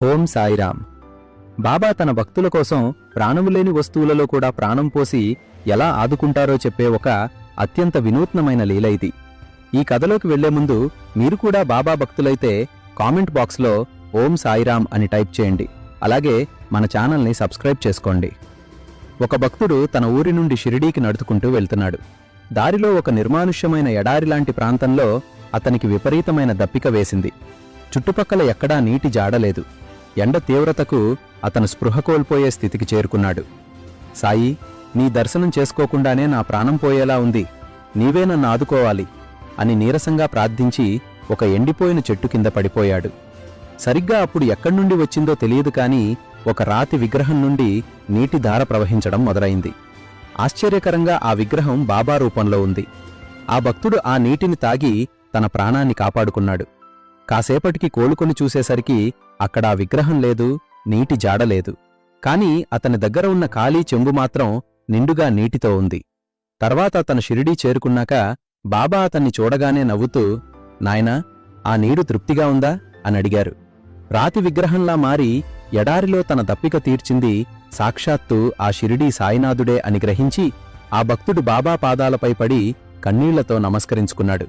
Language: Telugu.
ఓం సాయిరాం. బాబా తన భక్తుల కోసం ప్రాణములేని వస్తువులలో కూడా ప్రాణం పోసి ఎలా ఆదుకుంటారో చెప్పే ఒక అత్యంత వినూత్నమైన లీల ఇది. ఈ కథలోకి వెళ్లే ముందు మీరు కూడా బాబా భక్తులైతే కామెంట్ బాక్స్లో ఓం సాయిరాం అని టైప్ చేయండి. అలాగే మన ఛానల్ని సబ్స్క్రైబ్ చేసుకోండి. ఒక భక్తుడు తన ఊరి నుండి షిరిడీకి నడుచుకుంటూ వెళ్తున్నాడు. దారిలో ఒక నిర్మానుష్యమైన ఎడారిలాంటి ప్రాంతంలో అతనికి విపరీతమైన దప్పిక వేసింది. చుట్టుపక్కల ఎక్కడా నీటి జాడలేదు. ఎండ తీవ్రతకు అతను స్పృహ కోల్పోయే స్థితికి చేరుకున్నాడు. సాయి, నీ దర్శనం చేసుకోకుండానే నా ప్రాణం పోయేలా ఉంది, నీవే నన్ను ఆదుకోవాలి అని నీరసంగా ప్రార్థించి ఒక ఎండిపోయిన చెట్టు కింద పడిపోయాడు. సరిగ్గా అప్పుడు ఎక్కడ్నుండి వచ్చిందో తెలియదు కాని ఒక రాతి విగ్రహం నుండి నీటి ధార ప్రవహించడం మొదలైంది. ఆశ్చర్యకరంగా ఆ విగ్రహం బాబా రూపంలో ఉంది. ఆ భక్తుడు ఆ నీటిని తాగి తన ప్రాణాన్ని కాపాడుకున్నాడు. కాసేపటికి కోలుకొని చూసేసరికి అక్కడా విగ్రహం లేదు, నీటి జాడలేదు. కాని అతని దగ్గర ఉన్న ఖాళీ చెంబు మాత్రం నిండుగా నీటితో ఉంది. తర్వాత అతను షిరిడీ చేరుకున్నాక బాబా అతన్ని చూడగానే నవ్వుతూ, నాయనా, ఆ నీరు తృప్తిగా ఉందా అని అడిగారు. రాతి విగ్రహంలా మారి ఎడారిలో తన దప్పిక తీర్చింది సాక్షాత్తు ఆ షిరిడీ సాయినాథుడే అని గ్రహించి ఆ భక్తుడు బాబా పాదాలపై పడి కన్నీళ్లతో నమస్కరించుకున్నాడు.